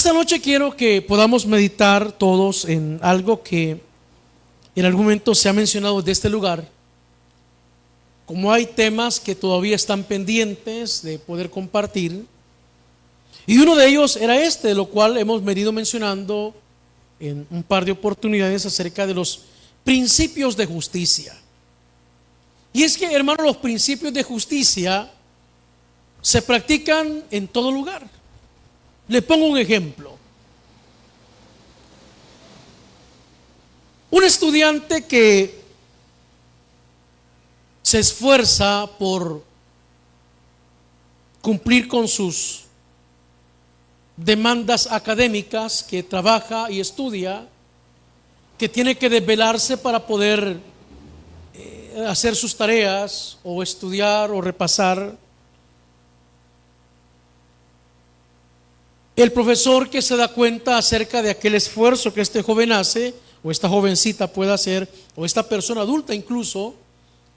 Esta noche quiero que podamos meditar todos en algo que en algún momento se ha mencionado de este lugar. Como hay temas que todavía están pendientes de poder compartir, y uno de ellos era este, de lo cual hemos venido mencionando en un par de oportunidades acerca de los principios de justicia. Y es que, hermano, los principios de justicia se practican en todo lugar. Le pongo un ejemplo. Un estudiante que se esfuerza por cumplir con sus demandas académicas, que trabaja y estudia, que tiene que desvelarse para poder hacer sus tareas o estudiar o repasar. El profesor que se da cuenta acerca de aquel esfuerzo que este joven hace, o esta jovencita puede hacer, o esta persona adulta incluso,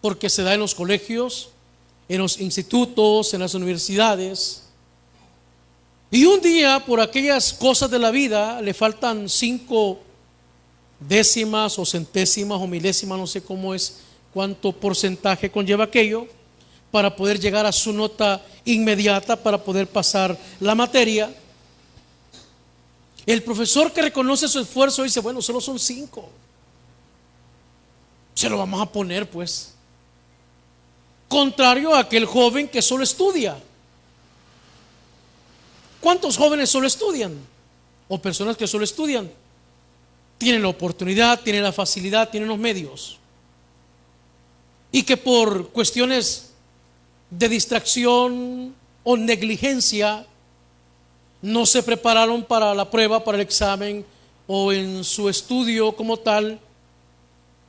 porque se da en los colegios, en los institutos, en las universidades. Y un día, por aquellas cosas de la vida, le faltan 5 décimas o centésimas o milésimas, no sé cómo es, cuánto porcentaje conlleva aquello, para poder llegar a su nota inmediata, para poder pasar la materia. El profesor, que reconoce su esfuerzo, dice: bueno, solo son 5, se lo vamos a poner pues. Contrario a aquel joven que solo estudia. ¿Cuántos jóvenes solo estudian? O personas que solo estudian tienen la oportunidad, tienen la facilidad, tienen los medios, y que por cuestiones de distracción o negligencia no se prepararon para la prueba, para el examen o en su estudio como tal?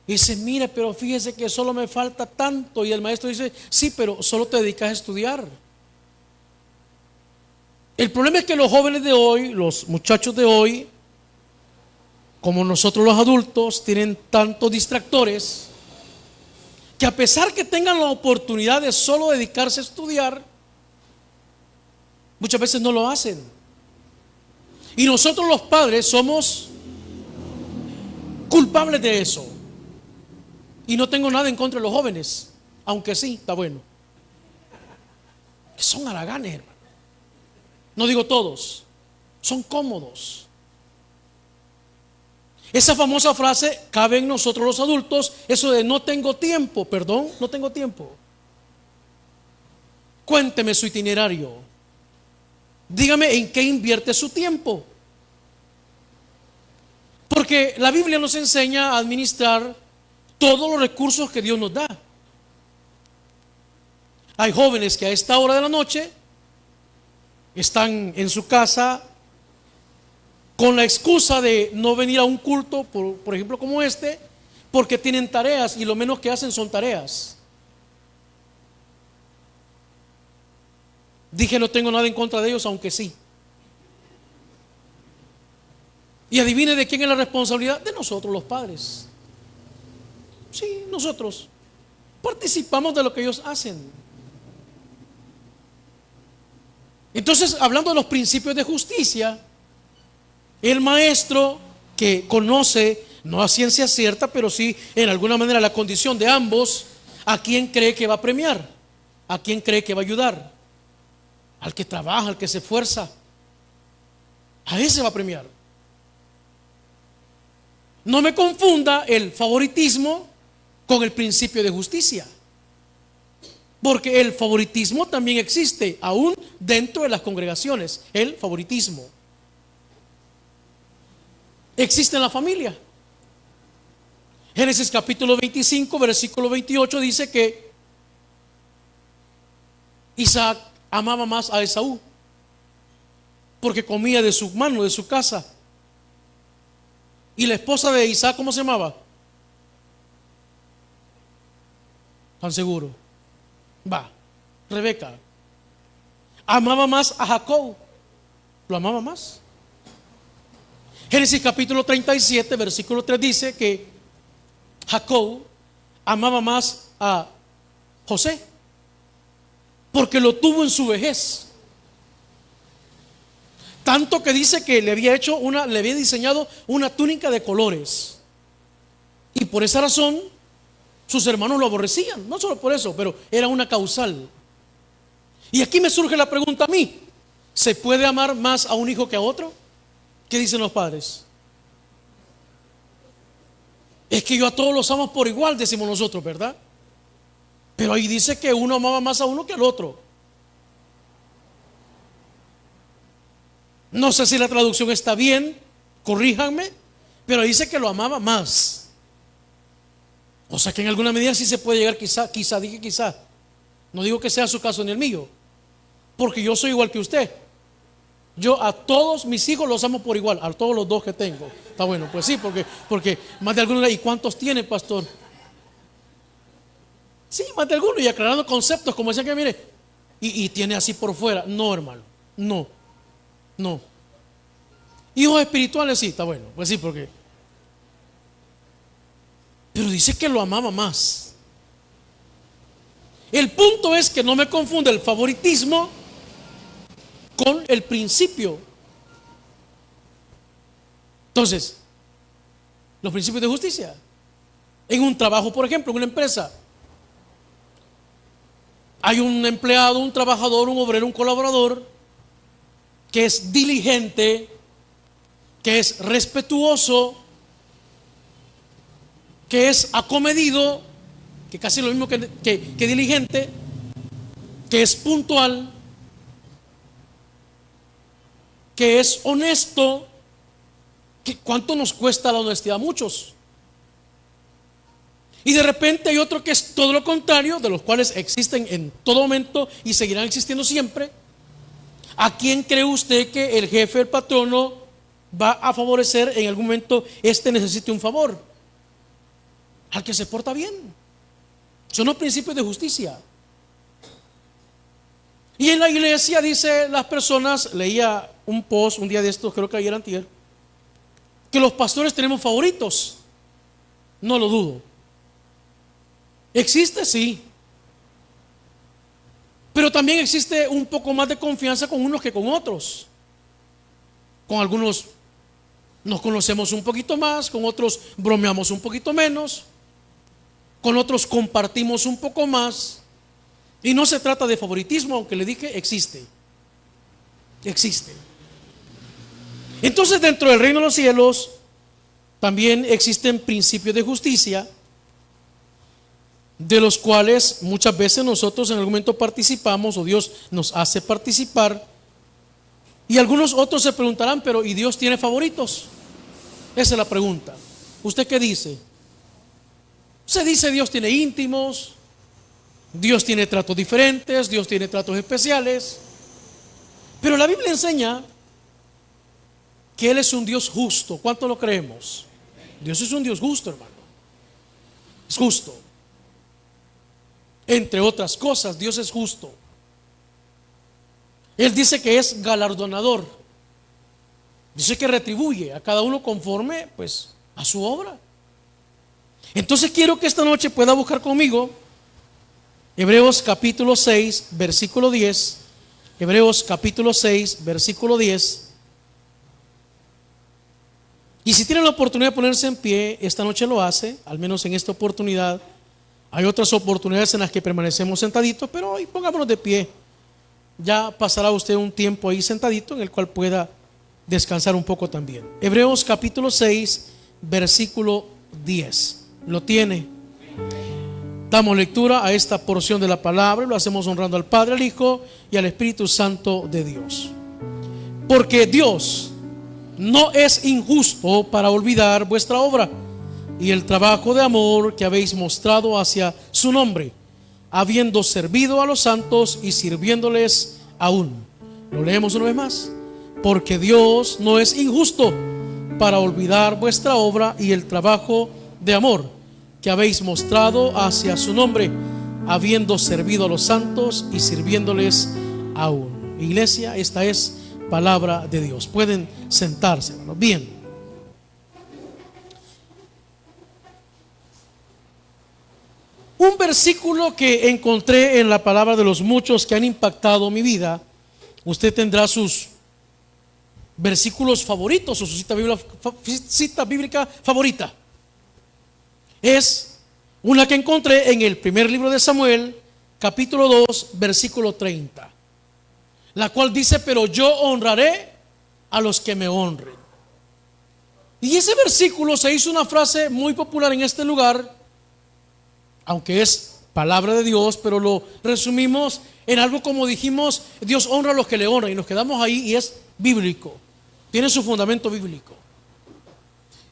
Y dice: mire, pero fíjese que solo me falta tanto. Y el maestro dice: sí, pero solo te dedicas a estudiar. El problema es que los jóvenes de hoy, los muchachos de hoy, como nosotros los adultos, tienen tantos distractores que, a pesar que tengan la oportunidad de solo dedicarse a estudiar, muchas veces no lo hacen. Y nosotros los padres somos culpables de eso. Y no tengo nada en contra de los jóvenes, aunque sí, está bueno, que son haraganes, hermano. No digo todos, son cómodos. Esa famosa frase cabe en nosotros los adultos, eso de no tengo tiempo. Perdón, no tengo tiempo. Cuénteme su itinerario. Dígame en qué invierte su tiempo. Porque la Biblia nos enseña a administrar todos los recursos que Dios nos da. Hay jóvenes que a esta hora de la noche están en su casa con la excusa de no venir a un culto, por ejemplo como este, porque tienen tareas, y lo menos que hacen son tareas. Dije: no tengo nada en contra de ellos, aunque sí. Y adivine de quién es la responsabilidad. De nosotros los padres. Sí, nosotros participamos de lo que ellos hacen. Entonces, hablando de los principios de justicia, el maestro, que conoce, no a ciencia cierta, pero sí en alguna manera la condición de ambos, ¿a quién cree que va a premiar? ¿A quién cree que va a ayudar? Al que trabaja, al que se esfuerza. A ese va a premiar. No me confunda el favoritismo con el principio de justicia, porque el favoritismo también existe, aún dentro de las congregaciones. El favoritismo existe en la familia. Génesis capítulo 25, versículo 28 dice que Isaac amaba más a Esaú, porque comía de su mano, de su casa. Y la esposa de Isaac, ¿cómo se llamaba? ¿Tan seguro? Rebeca. Amaba más a Jacob. Lo amaba más. Génesis capítulo 37, versículo 3 dice que Jacob amaba más a José, porque lo tuvo en su vejez. Tanto que dice que le había diseñado una túnica de colores. Y por esa razón sus hermanos lo aborrecían. No solo por eso, pero era una causal. Y aquí me surge la pregunta a mí: ¿se puede amar más a un hijo que a otro? ¿Qué dicen los padres? Es que yo a todos los amo por igual, decimos nosotros, ¿verdad? Pero ahí dice que uno amaba más a uno que al otro. No sé si la traducción está bien, corríjanme, pero dice que lo amaba más. O sea que en alguna medida sí se puede llegar, dije quizá. No digo que sea su caso ni el mío, porque yo soy igual que usted. Yo a todos mis hijos los amo por igual, a todos los dos que tengo. Está bueno, pues sí, porque más de algunos. ¿Y cuántos tiene, pastor? Sí, más de algunos, y aclarando conceptos, como decía que mire, y tiene así por fuera. No, hermano, no. Hijos espirituales, sí, está bueno, pues sí, porque. Pero dice que lo amaba más. El punto es que no me confunde el favoritismo con el principio. Entonces, los principios de justicia. En un trabajo, por ejemplo, en una empresa, hay un empleado, un trabajador, un obrero, un colaborador que es diligente, que es respetuoso, que es acomedido, que casi lo mismo que diligente, que es puntual, que es honesto. ¿Cuánto nos cuesta la honestidad a muchos? Y de repente hay otro que es todo lo contrario, de los cuales existen en todo momento y seguirán existiendo siempre. ¿A quién cree usted que el jefe, el patrono, va a favorecer en algún momento necesite un favor? Al que se porta bien. Son los principios de justicia. Y en la iglesia, dice las personas, leía un post un día de estos, creo que ayer antier, que los pastores tenemos favoritos. No lo dudo. Existe, sí. Pero también existe un poco más de confianza con unos que con otros. Con algunos nos conocemos un poquito más, con otros bromeamos un poquito menos, con otros compartimos un poco más. Y no se trata de favoritismo, aunque le dije, existe. Entonces, dentro del reino de los cielos también existen principios de justicia, de los cuales muchas veces nosotros en algún momento participamos, o Dios nos hace participar. Y algunos otros se preguntarán: pero ¿y Dios tiene favoritos? Esa es la pregunta. ¿Usted qué dice? Se dice Dios tiene íntimos, Dios tiene tratos diferentes, Dios tiene tratos especiales. Pero la Biblia enseña que Él es un Dios justo. ¿Cuánto lo creemos? Dios es un Dios justo, hermano. Es justo. Entre otras cosas, Dios es justo. Él dice que es galardonador. Dice que retribuye a cada uno conforme, pues, a su obra. Entonces quiero que esta noche pueda buscar conmigo Hebreos capítulo 6, versículo 10. Hebreos capítulo 6, versículo 10. Y si tiene la oportunidad de ponerse en pie, esta noche lo hace, al menos en esta oportunidad. Hay otras oportunidades en las que permanecemos sentaditos, pero hoy pongámonos de pie. Ya pasará usted un tiempo ahí sentadito en el cual pueda descansar un poco también. Hebreos capítulo 6, versículo 10. ¿Lo tiene? Damos lectura a esta porción de la palabra y lo hacemos honrando al Padre, al Hijo y al Espíritu Santo de Dios. Porque Dios no es injusto para olvidar vuestra obra y el trabajo de amor que habéis mostrado hacia su nombre, habiendo servido a los santos y sirviéndoles aún. Lo leemos una vez más. Porque Dios no es injusto para olvidar vuestra obra y el trabajo de amor que habéis mostrado hacia su nombre, habiendo servido a los santos y sirviéndoles aún. Iglesia, esta es palabra de Dios. Pueden sentarse, hermanos. Bien. Un versículo que encontré en la palabra de los muchos que han impactado mi vida. Usted tendrá sus versículos favoritos o su cita bíblica favorita. Es una que encontré en el primer libro de Samuel, capítulo 2, versículo 30, la cual dice: pero yo honraré a los que me honren. Y ese versículo se hizo una frase muy popular en este lugar, aunque es palabra de Dios, pero lo resumimos en algo como dijimos: Dios honra a los que le honran, y nos quedamos ahí, y es bíblico, tiene su fundamento bíblico.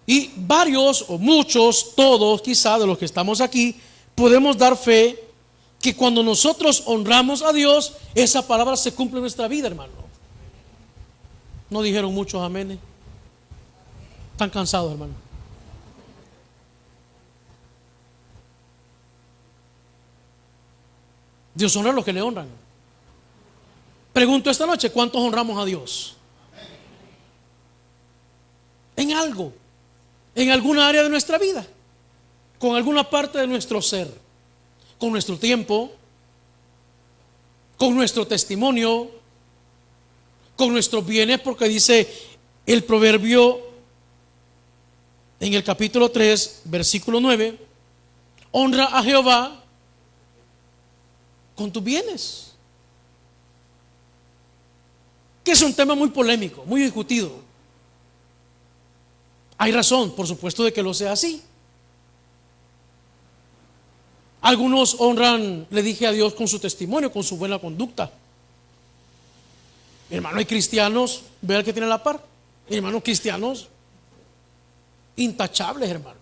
Y varios o muchos, todos quizá de los que estamos aquí, podemos dar fe que cuando nosotros honramos a Dios, esa palabra se cumple en nuestra vida, hermano. No dijeron muchos amén. Están cansados, hermano. Dios honra a los que le honran. Pregunto esta noche: ¿cuántos honramos a Dios? En algo, en alguna área de nuestra vida, con alguna parte de nuestro ser, con nuestro tiempo, con nuestro testimonio, con nuestros bienes, porque dice el proverbio en el capítulo 3, versículo 9: honra a Jehová con tus bienes. Que es un tema muy polémico, muy discutido. Hay razón, por supuesto, de que lo sea así. Algunos honran, le dije, a Dios con su testimonio, con su buena conducta. Hermano, hay cristianos, vea el que tiene a la par, hermanos cristianos intachables, hermano.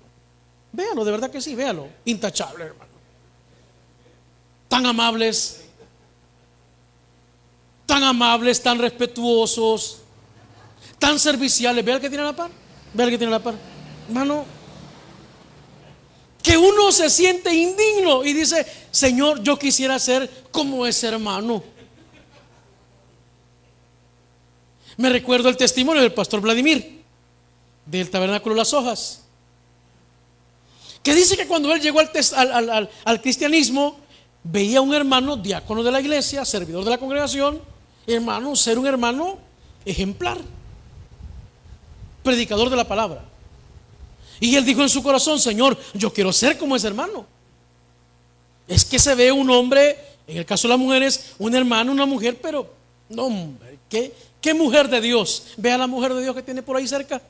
Véalo, de verdad que sí, véalo, intachables, hermano. Tan amables, tan respetuosos, tan serviciales. Vea el que tiene a la par, vea el que tiene a la par, hermano. Que uno se siente indigno y dice: Señor, yo quisiera ser como ese hermano. Me recuerdo el testimonio del pastor Vladimir del Tabernáculo Las Hojas, que dice que cuando él llegó al cristianismo, veía a un hermano diácono de la iglesia, servidor de la congregación, hermano, ser un hermano ejemplar, predicador de la palabra. Y él dijo en su corazón: Señor, yo quiero ser como ese hermano. Es que se ve un hombre, en el caso de las mujeres, un hermano, una mujer, pero no, hombre, ¿qué mujer de Dios? Vea la mujer de Dios que tiene por ahí cerca.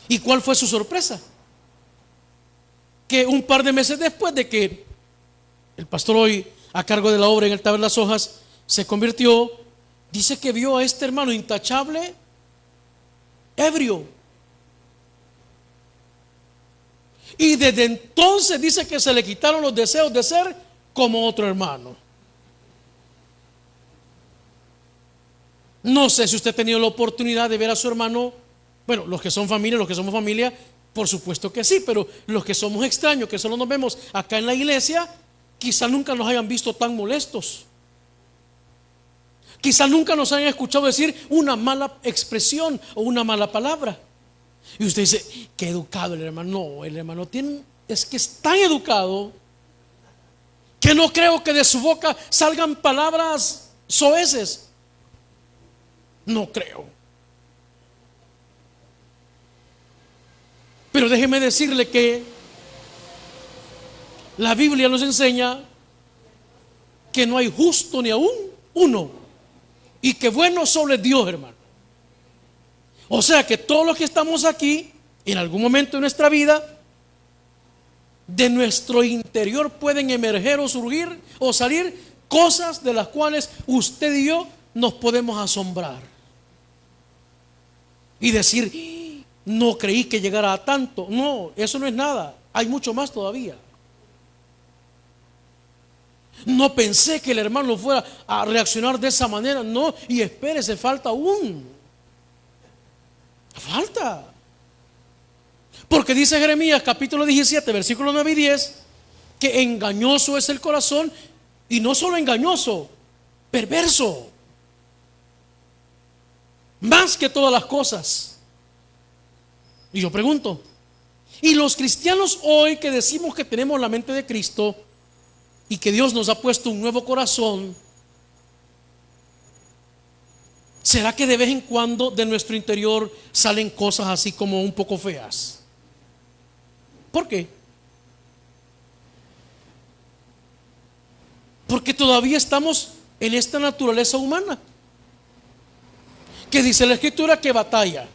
¿Y cuál fue su sorpresa? Que un par de meses después de que el pastor, hoy a cargo de la obra en el Tabernáculo Las Hojas, se convirtió, dice que vio a este hermano intachable, ebrio. Y desde entonces dice que se le quitaron los deseos de ser como otro hermano. No sé si usted ha tenido la oportunidad de ver a su hermano. Bueno, los que son familia, los que somos familia, por supuesto que sí, pero los que somos extraños, que solo nos vemos acá en la iglesia, quizá nunca nos hayan visto tan molestos. Quizá nunca nos hayan escuchado decir una mala expresión o una mala palabra. Y usted dice: qué educado el hermano. No, el hermano es que es tan educado que no creo que de su boca salgan palabras soeces. No creo. Pero déjeme decirle que la Biblia nos enseña que no hay justo ni aún uno, y que bueno solo es Dios, hermano. O sea que todos los que estamos aquí, en algún momento de nuestra vida, de nuestro interior pueden emerger o surgir o salir cosas de las cuales usted y yo nos podemos asombrar y decir: no creí que llegara a tanto. No, eso no es nada, hay mucho más todavía. No pensé que el hermano fuera a reaccionar de esa manera. No, y espérese, falta aún. Falta. Porque dice Jeremías capítulo 17, versículos 9 y 10, que engañoso es el corazón, y no solo engañoso, perverso, más que todas las cosas. Y yo pregunto: ¿y los cristianos hoy que decimos que tenemos la mente de Cristo y que Dios nos ha puesto un nuevo corazón, ¿Será que de vez en cuando de nuestro interior salen cosas así como un poco feas? ¿Por qué? Porque todavía estamos en esta naturaleza humana, que dice la Escritura que batalla.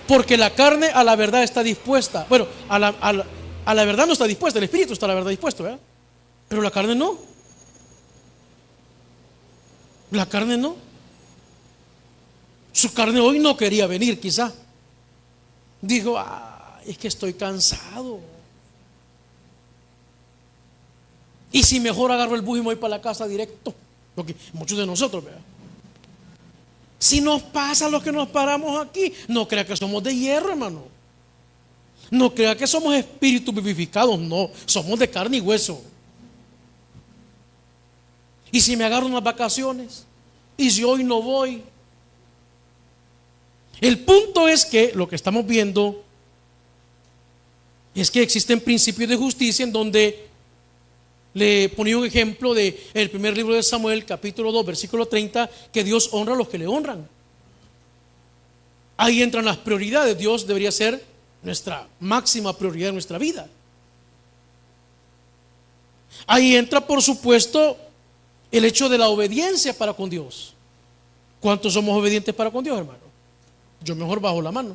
Porque la carne a la verdad está dispuesta. Bueno, a la verdad no está dispuesta, el espíritu está a la verdad dispuesto, ¿verdad? Pero la carne no. La carne no. Su carne hoy no quería venir, quizá. Dijo, es que estoy cansado. Y si mejor agarro el bus y me voy para la casa directo. Porque muchos de nosotros, ¿verdad? Si nos pasa lo que nos paramos aquí, no crea que somos de hierro, hermano. No crea que somos espíritus vivificados, no, somos de carne y hueso. Y si me agarro unas vacaciones, y si hoy no voy. El punto es que lo que estamos viendo es que existen principios de justicia en donde le ponía un ejemplo de el primer libro de Samuel, capítulo 2, versículo 30, que Dios honra a los que le honran. Ahí entran las prioridades. Dios debería ser nuestra máxima prioridad en nuestra vida. Ahí entra, por supuesto, el hecho de la obediencia para con Dios. ¿Cuántos somos obedientes para con Dios, hermano? Yo mejor bajo la mano.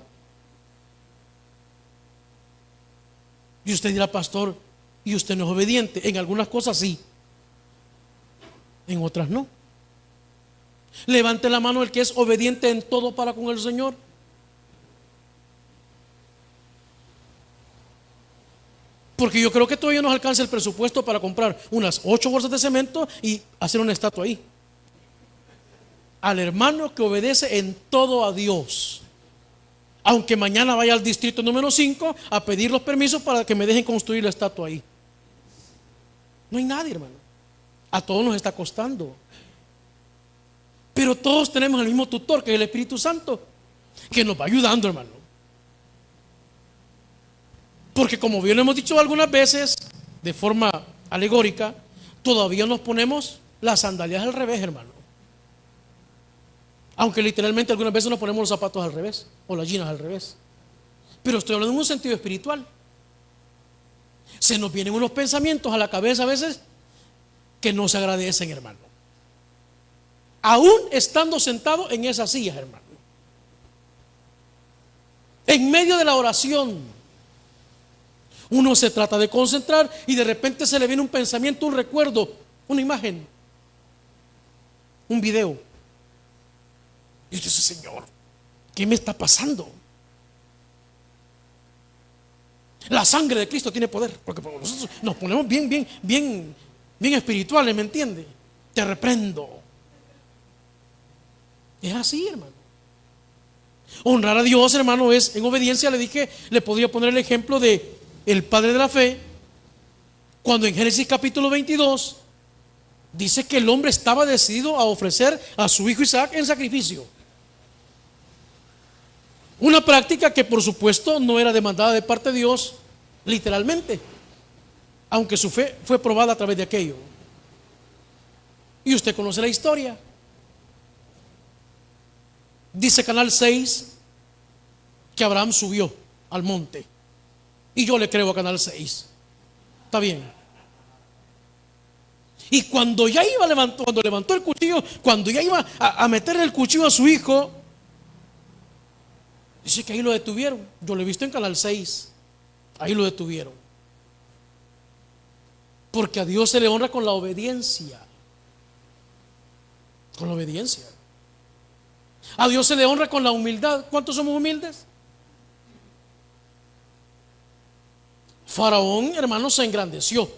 Y usted dirá, pastor, ¿y usted no es obediente? En algunas cosas sí, en otras no. Levante la mano el que es obediente en todo para con el Señor. Porque yo creo que todavía nos alcanza el presupuesto para comprar unas 8 bolsas de cemento y hacer una estatua ahí. Al hermano que obedece en todo a Dios. Aunque mañana vaya al distrito número 5 a pedir los permisos para que me dejen construir la estatua ahí. No hay nadie, hermano. A todos nos está costando. Pero todos tenemos el mismo tutor, que es el Espíritu Santo, que nos va ayudando, hermano. Porque como bien lo hemos dicho algunas veces, de forma alegórica, todavía nos ponemos las sandalias al revés, hermano. Aunque literalmente algunas veces nos ponemos los zapatos al revés, o las jeans al revés. Pero estoy hablando en un sentido espiritual. Se nos vienen unos pensamientos a la cabeza a veces que no se agradecen, hermano. Aún estando sentado en esas sillas, hermano. En medio de la oración, uno se trata de concentrar y de repente se le viene un pensamiento, un recuerdo, una imagen, un video. Y usted dice, Señor, ¿qué me está pasando? La sangre de Cristo tiene poder, porque nosotros nos ponemos bien espirituales, ¿me entiende? Te reprendo. Es así, hermano. Honrar a Dios, hermano, es en obediencia. Le dije, le podría poner el ejemplo de el padre de la fe, cuando en Génesis capítulo 22 dice que el hombre estaba decidido a ofrecer a su hijo Isaac en sacrificio. Una práctica que por supuesto no era demandada de parte de Dios literalmente, aunque su fe fue probada a través de aquello. Y usted conoce la historia. Dice Canal 6 que Abraham subió al monte. Y yo le creo a Canal 6. Está bien. Y cuando ya iba cuando levantó el cuchillo, cuando ya iba a meterle el cuchillo a su hijo, dice que ahí lo detuvieron. Yo lo he visto en Canal 6. Ahí lo detuvieron. Porque a Dios se le honra con la obediencia. Con la obediencia. A Dios se le honra con la humildad. ¿Cuántos somos humildes? Faraón, hermano, se engrandeció.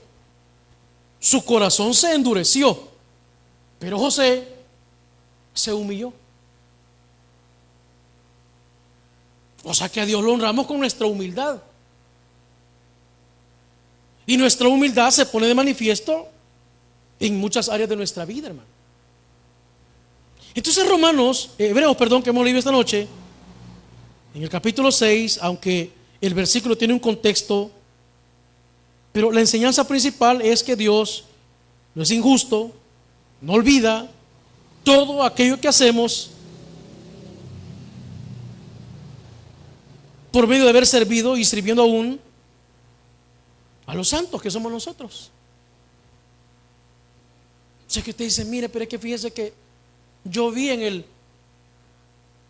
Su corazón se endureció. Pero José se humilló. O sea que a Dios lo honramos con nuestra humildad. Y nuestra humildad se pone de manifiesto en muchas áreas de nuestra vida, hermano. Entonces Hebreos, que hemos leído esta noche, en el capítulo 6, aunque el versículo tiene un contexto, pero la enseñanza principal es que Dios no es injusto, no olvida, todo aquello que hacemos por medio de haber servido y sirviendo aún a los santos que somos nosotros. O sea que usted dice, mire, pero es que fíjese que yo vi en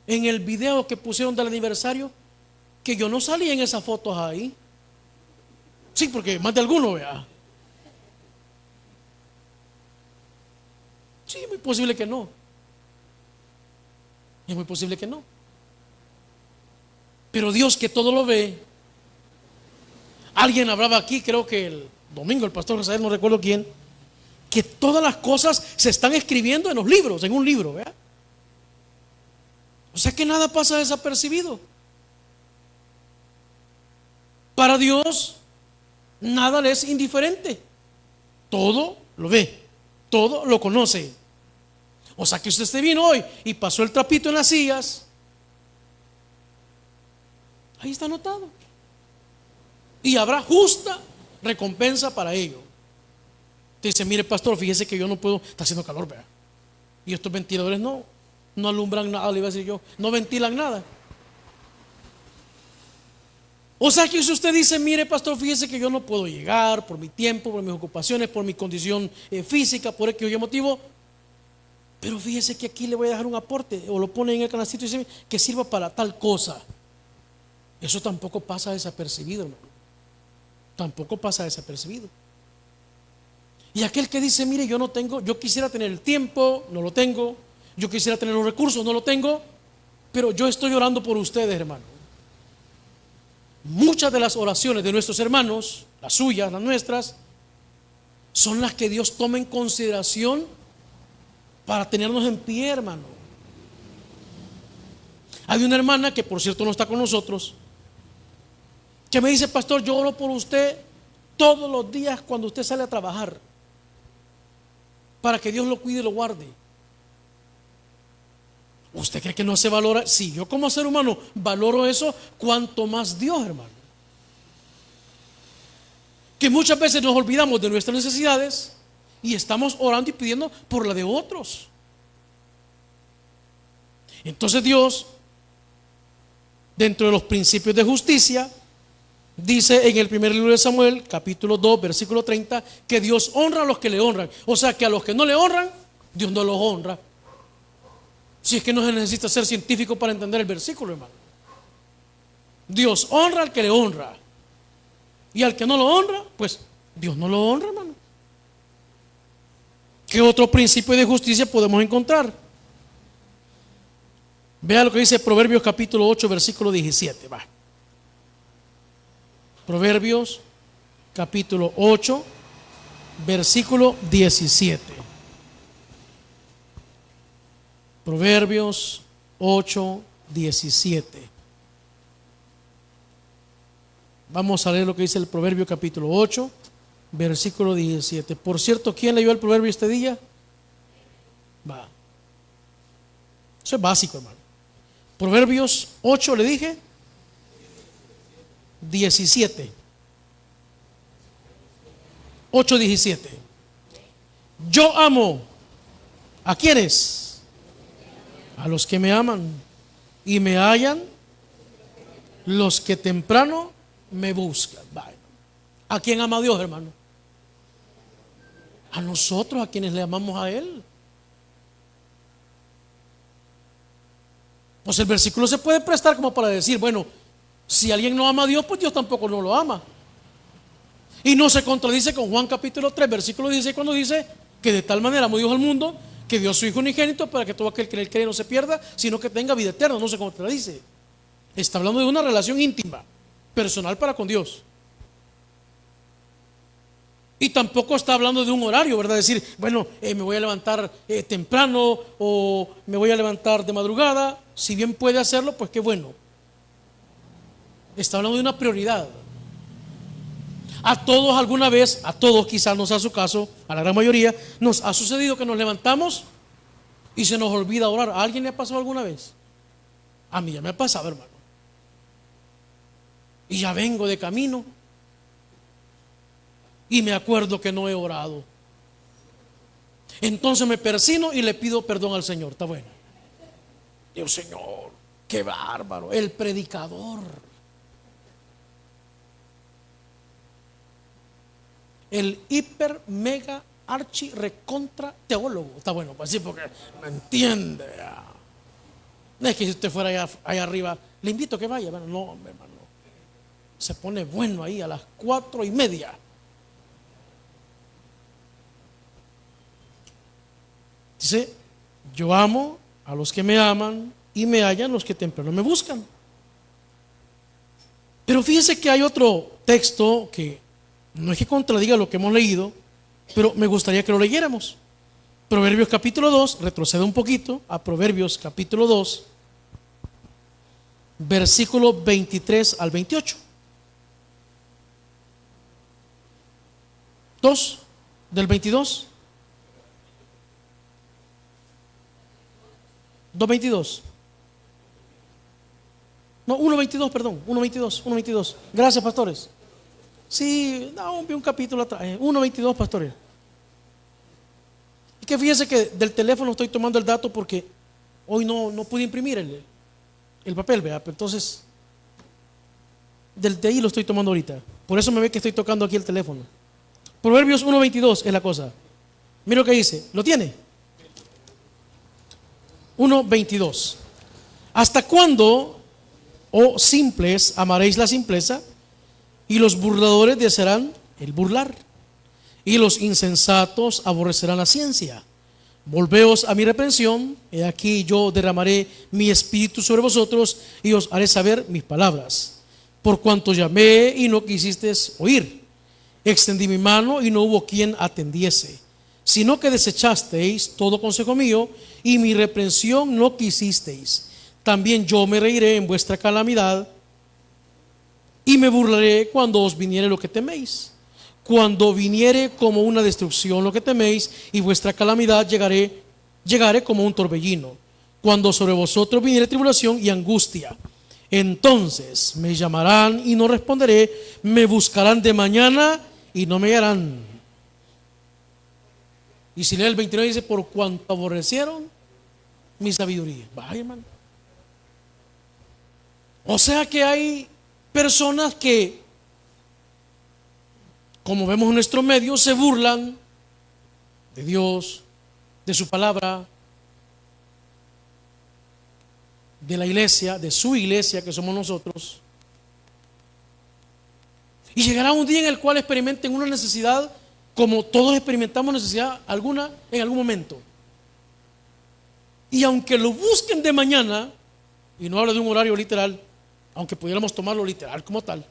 el video que pusieron del aniversario que yo no salí en esas fotos ahí. Sí, porque más de alguno, vea. Sí, es muy posible que no. Es muy posible que no. Pero Dios, que todo lo ve. Alguien hablaba aquí, creo que el domingo, el pastor José, no recuerdo quién, que todas las cosas se están escribiendo en los libros, en un libro, ¿verdad? O sea que nada pasa desapercibido. Para Dios, nada le es indiferente. Todo lo ve, todo lo conoce. O sea que usted vino hoy y pasó el trapito en las sillas, ahí está anotado. Y habrá justa recompensa para ello. Te dice, mire pastor, fíjese que yo no puedo, está haciendo calor, vea. Y estos ventiladores no alumbran nada, le iba a decir yo, no ventilan nada. O sea que si usted dice, mire pastor, fíjese que yo no puedo llegar por mi tiempo, por mis ocupaciones, por mi condición física, por el que yo motivo, pero fíjese que aquí le voy a dejar un aporte, o lo pone en el canastito y dice que sirva para tal cosa. Eso tampoco pasa desapercibido, hermano. Tampoco pasa desapercibido. Y aquel que dice, mire, yo no tengo, yo quisiera tener el tiempo, no lo tengo, yo quisiera tener los recursos, no lo tengo, pero yo estoy orando por ustedes, hermano. Muchas de las oraciones de nuestros hermanos, las suyas, las nuestras, son las que Dios toma en consideración para tenernos en pie, hermano. Hay una hermana que por cierto no está con nosotros, que me dice, pastor, yo oro por usted todos los días cuando usted sale a trabajar, para que Dios lo cuide y lo guarde. ¿Usted cree que no se valora? Si yo como ser humano valoro eso, cuanto más Dios, hermano. Que muchas veces nos olvidamos de nuestras necesidades y estamos orando y pidiendo por la de otros. Entonces Dios, dentro de los principios de justicia, dice en el primer libro de Samuel, capítulo 2, versículo 30, que Dios honra a los que le honran. O sea que a los que no le honran, Dios no los honra. Si es que no se necesita ser científico para entender el versículo, hermano. Dios honra al que le honra. Y al que no lo honra, pues Dios no lo honra, hermano. ¿Qué otro principio de justicia podemos encontrar? Vea lo que dice Proverbios capítulo 8, versículo 17. Va. Proverbios capítulo 8, versículo 17. Proverbios 8, 17. Vamos a leer lo que dice el Proverbio capítulo 8, versículo 17. Por cierto, ¿quién leyó el Proverbio este día? Va. Eso es básico, hermano. Proverbios 8, le dije 17. 8, 17. Yo amo. ¿A quiénes? A los que me aman y me hallan, los que temprano me buscan. Bueno, ¿a quién ama Dios, hermano? A nosotros, a quienes le amamos a Él. Pues el versículo se puede prestar como para decir, bueno, si alguien no ama a Dios, pues Dios tampoco no lo ama. Y no se contradice con Juan capítulo 3, versículo 16, cuando dice que de tal manera amó Dios al mundo, que dio a su Hijo unigénito para que todo aquel que en él cree no se pierda, sino que tenga vida eterna. No se contradice. Está hablando de una relación íntima, personal para con Dios. Y tampoco está hablando de un horario, ¿verdad? Decir, bueno, me voy a levantar temprano o me voy a levantar de madrugada. Si bien puede hacerlo, pues qué bueno. Está hablando de una prioridad. A todos alguna vez, a todos quizás no sea su caso, a la gran mayoría, nos ha sucedido que nos levantamos y se nos olvida orar. ¿A alguien le ha pasado alguna vez? A mí ya me ha pasado, hermano. Y ya vengo de camino y me acuerdo que no he orado. Entonces me persino y le pido perdón al Señor. Está bueno. Dios, Señor, qué bárbaro. El predicador, el hiper mega archi recontra teólogo. Está bueno, pues sí, porque me entiende. No es que si usted fuera allá arriba, le invito a que vaya. Bueno, no, hermano, se pone bueno ahí a las 4:30. Dice: yo amo a los que me aman y me hallan los que temprano me buscan. Pero fíjese que hay otro texto que no es que contradiga lo que hemos leído, pero me gustaría que lo leyéramos. Proverbios capítulo 2, retrocede un poquito a Proverbios capítulo 2, versículo 23 al 28. 2 del 22. 2:22. No, 1:22, perdón. 1:22. Gracias, pastores. Sí, no, vi un capítulo atrás. 1:22, pastores. Y que fíjense que del teléfono estoy tomando el dato porque hoy no pude imprimir el papel, ¿verdad? Pero entonces, de ahí lo estoy tomando ahorita. Por eso me ve que estoy tocando aquí el teléfono. Proverbios 1:22 es la cosa. Mira lo que dice. ¿Lo tiene? 1:22. ¿Hasta cuándo, oh simples, amaréis la simpleza? Y los burladores desearán el burlar, y los insensatos aborrecerán la ciencia. Volveos a mi reprensión, he aquí yo derramaré mi espíritu sobre vosotros, y os haré saber mis palabras. Por cuanto llamé y no quisisteis oír, extendí mi mano y no hubo quien atendiese, sino que desechasteis todo consejo mío, y mi reprensión no quisisteis. También yo me reiré en vuestra calamidad, y me burlaré cuando os viniere lo que teméis. Cuando viniere como una destrucción lo que teméis, y vuestra calamidad llegaré como un torbellino. Cuando sobre vosotros viniere tribulación y angustia, entonces me llamarán y no responderé, me buscarán de mañana y no me hallarán. Y si lee el 29 dice: por cuanto aborrecieron mi sabiduría. Vaya, hermano. O sea que hay personas que, como vemos en nuestro medio, se burlan de Dios, de su palabra, de la iglesia, de su iglesia que somos nosotros. Y llegará un día en el cual experimenten una necesidad, como todos experimentamos necesidad alguna en algún momento. Y aunque lo busquen de mañana, y no hablo de un horario literal, aunque pudiéramos tomarlo literal como tal,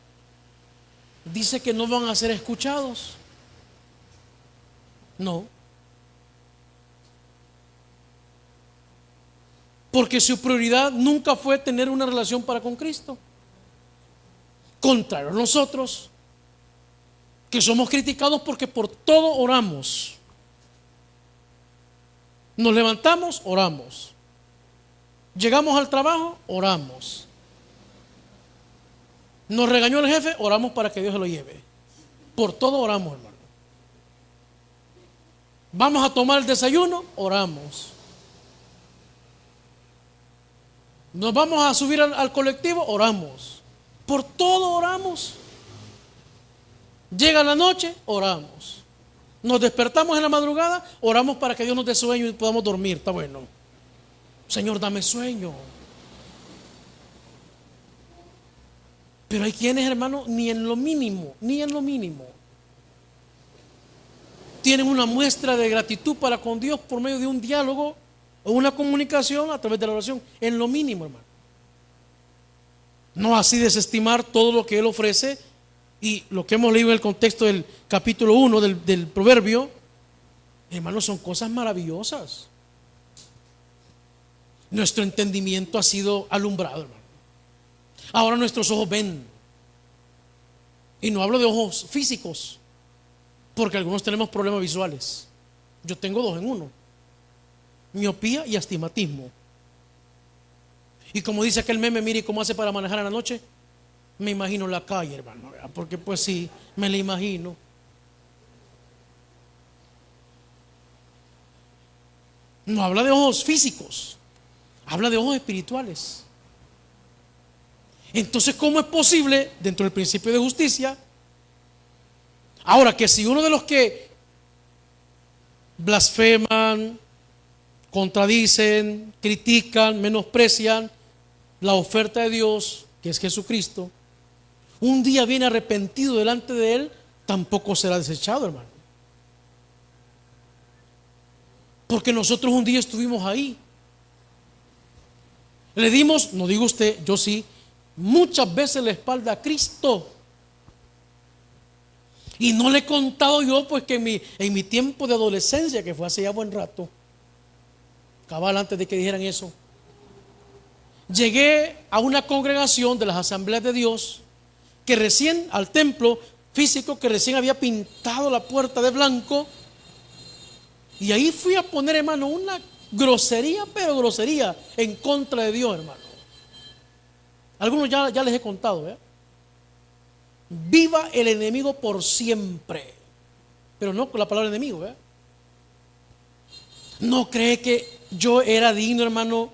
dice que no van a ser escuchados. No. Porque su prioridad nunca fue tener una relación para con Cristo. Contrario a nosotros, que somos criticados porque por todo oramos. Nos levantamos, oramos. Llegamos al trabajo, oramos. Nos regañó el jefe, oramos para que Dios se lo lleve. Por todo oramos, hermano. Vamos a tomar el desayuno, oramos. Nos vamos a subir al colectivo, oramos. Por todo oramos. Llega la noche, oramos. Nos despertamos en la madrugada, oramos para que Dios nos dé sueño y podamos dormir. Está bueno. Señor, dame sueño. Pero hay quienes, hermano, ni en lo mínimo tienen una muestra de gratitud para con Dios por medio de un diálogo o una comunicación a través de la oración. En lo mínimo, hermano. No así desestimar todo lo que Él ofrece. Y lo que hemos leído en el contexto del capítulo 1 del proverbio, hermano, son cosas maravillosas. Nuestro entendimiento ha sido alumbrado, hermano. Ahora nuestros ojos ven. Y no hablo de ojos físicos, porque algunos tenemos problemas visuales. Yo tengo 2 en 1: miopía y astigmatismo. Y como dice aquel meme, mire cómo hace para manejar en la noche. Me imagino la calle, hermano, ¿verdad? Porque pues sí, me la imagino. No habla de ojos físicos, habla de ojos espirituales. Entonces, ¿cómo es posible dentro del principio de justicia? Ahora, que si uno de los que blasfeman, contradicen, critican, menosprecian la oferta de Dios, que es Jesucristo, un día viene arrepentido delante de Él, tampoco será desechado, hermano. Porque nosotros un día estuvimos ahí. Le dimos, no digo usted, yo sí, muchas veces la espalda a Cristo. Y no le he contado yo, pues, que en mi tiempo de adolescencia, que fue hace ya buen rato, cabal antes de que dijeran eso, llegué a una congregación de las Asambleas de Dios, que recién, al templo físico, que recién había pintado la puerta de blanco. Y ahí fui a poner, hermano, una grosería, pero grosería, en contra de Dios, hermano. Algunos ya les he contado, ¿eh? Viva el enemigo por siempre. Pero no con la palabra enemigo, ¿eh? ¿No cree que yo era digno, hermano,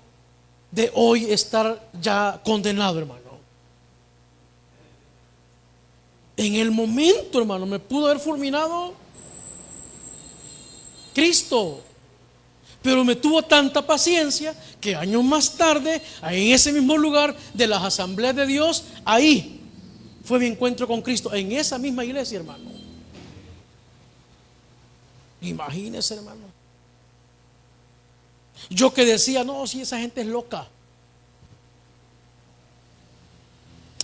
de hoy estar ya condenado, hermano? En el momento, hermano, me pudo haber fulminado Cristo, pero me tuvo tanta paciencia que años más tarde, en ese mismo lugar de las Asambleas de Dios, ahí fue mi encuentro con Cristo, en esa misma iglesia, hermano. Imagínese, hermano. Yo que decía, no, si esa gente es loca.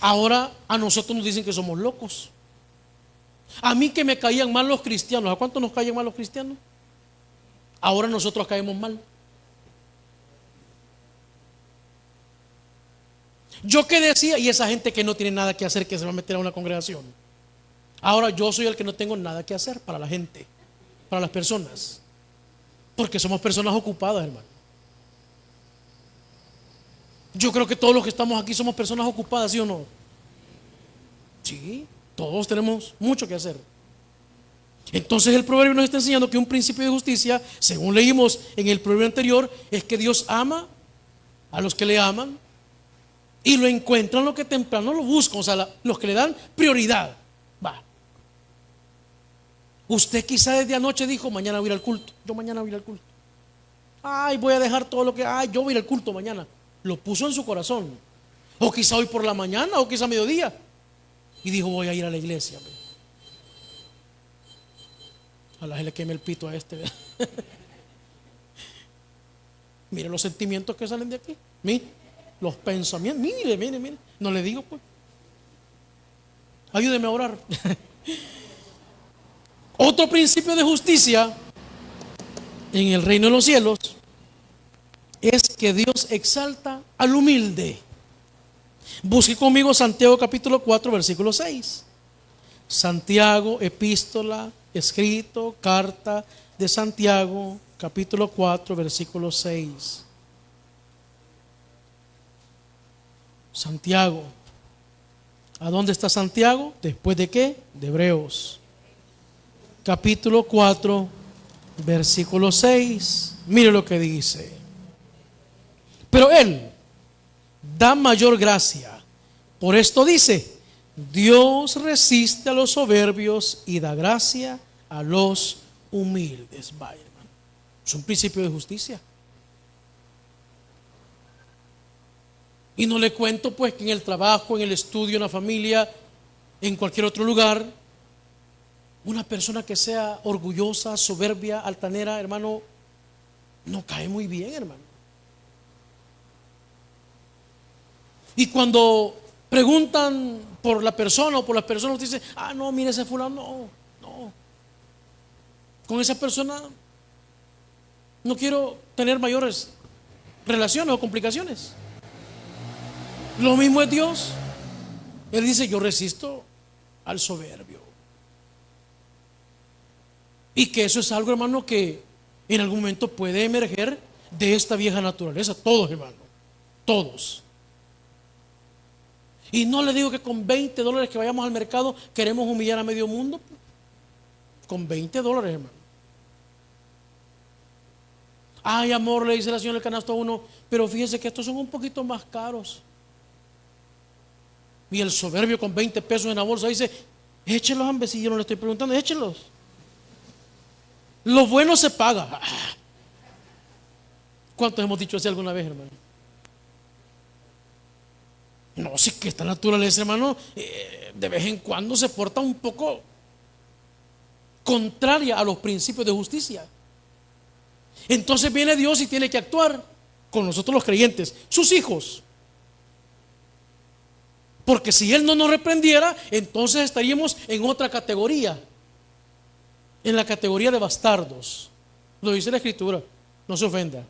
Ahora a nosotros nos dicen que somos locos. A mí que me caían mal los cristianos, ¿a cuánto nos caen mal los cristianos? Ahora nosotros caemos mal. Yo que decía, y esa gente que no tiene nada que hacer, que se va a meter a una congregación. Ahora yo soy el que no tengo nada que hacer para la gente, para las personas, porque somos personas ocupadas, hermano. Yo creo que todos los que estamos aquí somos personas ocupadas, ¿sí o no? Sí, todos tenemos mucho que hacer. Entonces el proverbio nos está enseñando que un principio de justicia, según leímos en el proverbio anterior, es que Dios ama a los que le aman y lo encuentran los que temprano lo buscan, o sea, los que le dan prioridad. Va. Usted quizá desde anoche dijo, mañana voy a ir al culto, yo mañana voy a ir al culto. Ay, voy a dejar todo lo que, yo voy a ir al culto mañana. Lo puso en su corazón. O quizá hoy por la mañana, o quizá a mediodía. Y dijo, voy a ir a la iglesia. A la gente le queme el pito a este. Mire los sentimientos que salen de aquí. Mire, los pensamientos. Mire. No le digo, pues. Ayúdeme a orar. Otro principio de justicia en el reino de los cielos es que Dios exalta al humilde. Busque conmigo Santiago capítulo 4 versículo 6. Santiago, epístola, escrito, carta de Santiago capítulo 4 versículo 6. Santiago. ¿A dónde está Santiago? ¿Después de qué? De Hebreos. Capítulo 4 versículo 6. Mire lo que dice. Pero Él da mayor gracia. Por esto dice, Dios resiste a los soberbios y da gracia a los humildes. Vaya, hermano. Es un principio de justicia. Y no le cuento pues que en el trabajo, en el estudio, en la familia, en cualquier otro lugar, una persona que sea orgullosa, soberbia, altanera, hermano, no cae muy bien, hermano. Y cuando preguntan por la persona o por las personas, dicen, no, mire ese fulano, no. Con esa persona no quiero tener mayores relaciones o complicaciones. Lo mismo es Dios. Él dice, yo resisto al soberbio. Y que eso es algo, hermano, que en algún momento puede emerger de esta vieja naturaleza. Todos, hermano, todos. Y no le digo que con $20 que vayamos al mercado queremos humillar a medio mundo. Con $20, hermano. Ay, amor, le dice la señora del canasto a uno, pero fíjese que estos son un poquito más caros. Y el soberbio con 20 pesos en la bolsa dice, échelos, hombre, si yo no le estoy preguntando, échelos. Lo bueno se paga. ¿Cuántos hemos dicho así alguna vez, hermano? No, si que esta naturaleza, hermano, de vez en cuando se porta un poco contraria a los principios de justicia. Entonces viene Dios y tiene que actuar con nosotros los creyentes, sus hijos. Porque si Él no nos reprendiera, entonces estaríamos en otra categoría, en la categoría de bastardos. Lo dice la Escritura, no se ofenda.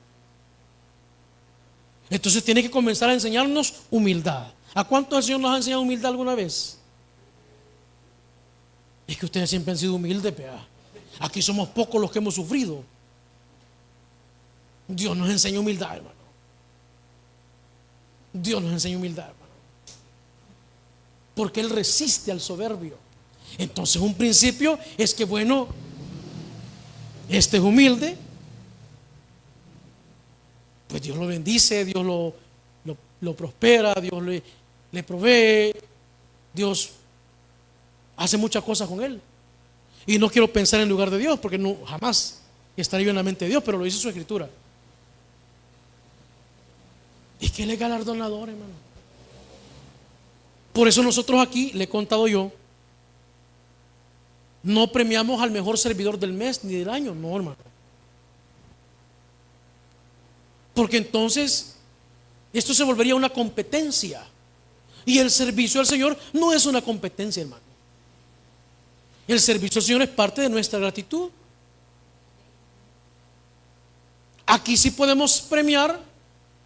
Entonces tiene que comenzar a enseñarnos humildad. ¿A cuántos el Señor nos ha enseñado humildad alguna vez? Es que ustedes siempre han sido humildes, vea. Aquí somos pocos los que hemos sufrido. Dios nos enseña humildad, hermano. Dios nos enseña humildad, hermano. Porque Él resiste al soberbio. Entonces un principio es que, bueno, este es humilde, pues Dios lo bendice, Dios lo prospera, Dios le provee, Dios hace muchas cosas con él. Y no quiero pensar en lugar de Dios, porque no, jamás estaría en la mente de Dios, pero lo dice su Escritura. Es que Él es galardonador, hermano. Por eso nosotros aquí, le he contado yo, no premiamos al mejor servidor del mes ni del año, no, hermano. Porque entonces esto se volvería una competencia. Y el servicio al Señor no es una competencia, hermano. El servicio al Señor es parte de nuestra gratitud. Aquí sí podemos premiar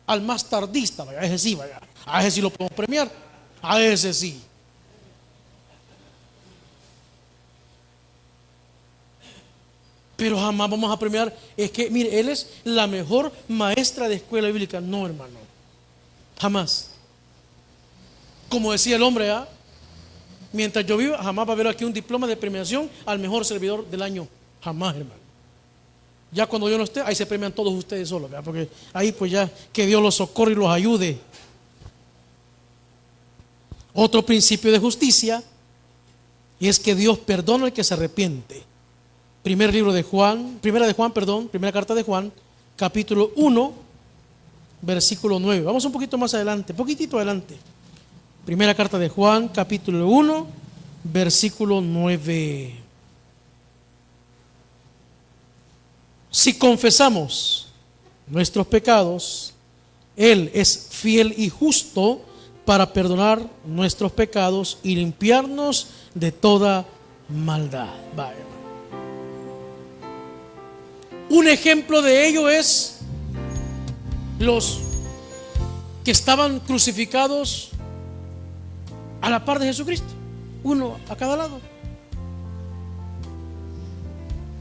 al más tardista, vaya, a ese sí, vaya. A ese sí lo podemos premiar. A ese sí. Pero jamás vamos a premiar. Es que, mire, él es la mejor maestra de escuela bíblica. No, hermano. Jamás. Como decía el hombre, ¿ah? Mientras yo viva, jamás va a haber aquí un diploma de premiación al mejor servidor del año. Jamás, hermano. Ya cuando yo no esté, ahí se premian todos ustedes solos, ¿verdad? Porque ahí pues ya que Dios los socorre y los ayude. Otro principio de justicia es que Dios perdona al que se arrepiente. Primera carta de Juan, capítulo 1, versículo 9. Vamos un poquito más adelante, poquitito adelante. Primera carta de Juan, capítulo 1, versículo 9. Si confesamos nuestros pecados, Él es fiel y justo para perdonar nuestros pecados y limpiarnos de toda maldad. Vaya. Un ejemplo de ello es los que estaban crucificados a la par de Jesucristo, uno a cada lado.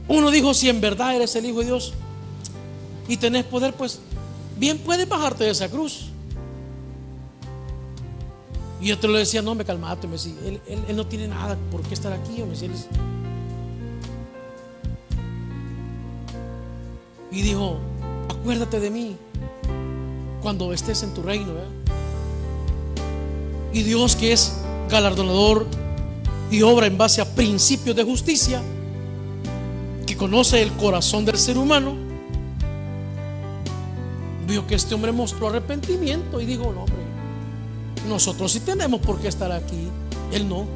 Uno dijo: si en verdad eres el Hijo de Dios y tenés poder, pues bien puedes bajarte de esa cruz. Y otro le decía: no, me calmate, me decía, él no tiene nada por qué estar aquí, me decía. Y dijo: acuérdate de mí cuando estés en tu reino, ¿verdad? Y Dios, que es galardonador y obra en base a principios de justicia, que conoce el corazón del ser humano, vio que este hombre mostró arrepentimiento y dijo: no, hombre, nosotros sí tenemos por qué estar aquí, él no.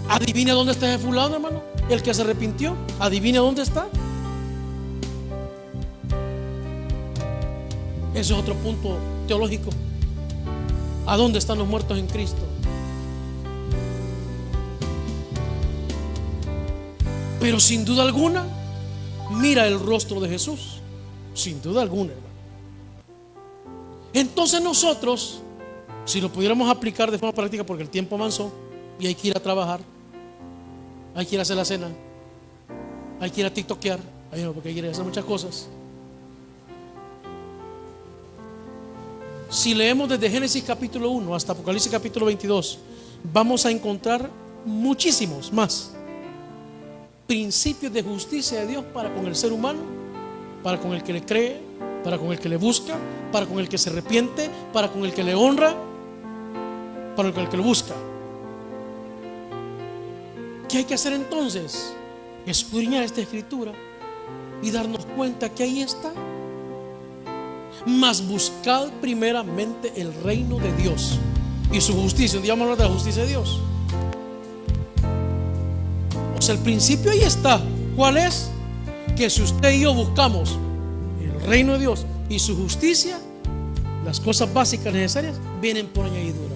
Adivina dónde está ese fulano, hermano, el que se arrepintió. Adivina dónde está. Ese es otro punto teológico. ¿A dónde están los muertos en Cristo? Pero sin duda alguna, mira el rostro de Jesús. Sin duda alguna, hermano. Entonces nosotros, si lo pudiéramos aplicar de forma práctica, porque el tiempo avanzó y hay que ir a trabajar, hay que ir a hacer la cena, hay que ir a tiktokear, porque hay que ir a hacer muchas cosas. Si leemos desde Génesis capítulo 1 hasta Apocalipsis capítulo 22, vamos a encontrar muchísimos más principios de justicia de Dios para con el ser humano, para con el que le cree, para con el que le busca, para con el que se arrepiente, para con el que le honra, para con el que lo busca. ¿Qué hay que hacer entonces? Escudriñar esta escritura y darnos cuenta que ahí está. Mas buscad primeramente el reino de Dios y su justicia. Un día vamos a hablar de la justicia de Dios. O sea, el principio ahí está. ¿Cuál es? Que si usted y yo buscamos el reino de Dios y su justicia, las cosas básicas necesarias vienen por añadidura.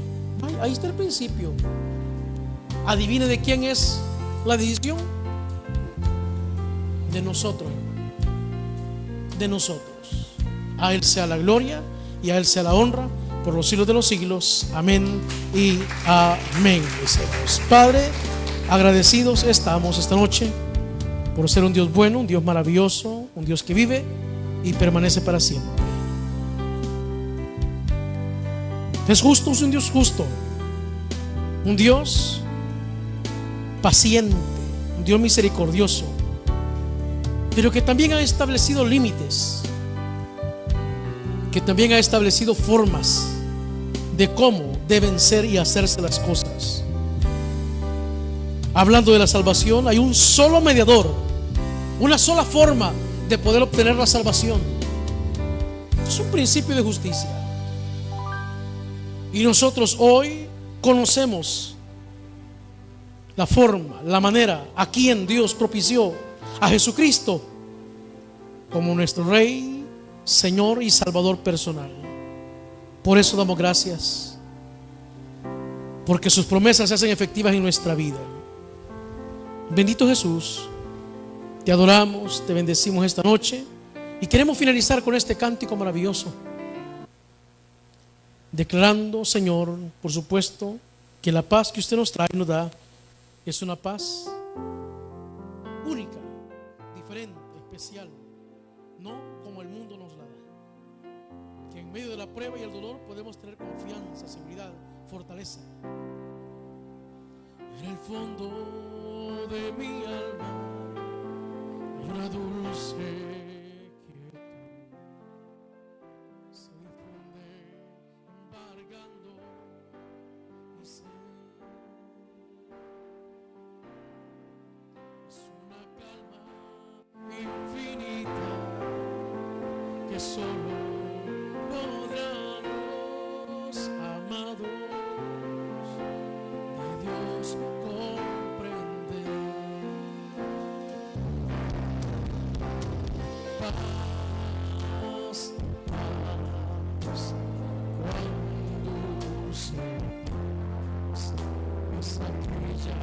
Ahí está el principio. Adivine de quién es la decisión. De nosotros, hermano. De nosotros. A Él sea la gloria y a Él sea la honra por los siglos de los siglos. Amén y amén. Padre, agradecidos estamos esta noche por ser un Dios bueno, un Dios maravilloso, un Dios que vive y permanece para siempre. Es justo, es un Dios justo, un Dios paciente, un Dios misericordioso, pero que también ha establecido límites, que también ha establecido formas de cómo deben ser y hacerse las cosas. Hablando de la salvación, hay un solo mediador, una sola forma de poder obtener la salvación. Es un principio de justicia. Y nosotros hoy conocemos la forma, la manera, a quien Dios propició, a Jesucristo como nuestro Rey, Señor y Salvador personal. Por eso damos gracias, porque sus promesas se hacen efectivas en nuestra vida. Bendito Jesús, te adoramos, te bendecimos esta noche y queremos finalizar con este cántico maravilloso, declarando, Señor, por supuesto, que la paz que usted nos trae, nos da, es una paz única, diferente, especial, no como el mundo nos la da. Que en medio de la prueba y el dolor podemos tener confianza, seguridad, fortaleza. En el fondo de mi alma hay una dulce quietud, se difunde embargando mi ser. Es una calma infinita que solo podrán los amados de Dios comprender. Paz, paz, cuán dulce paz es aquella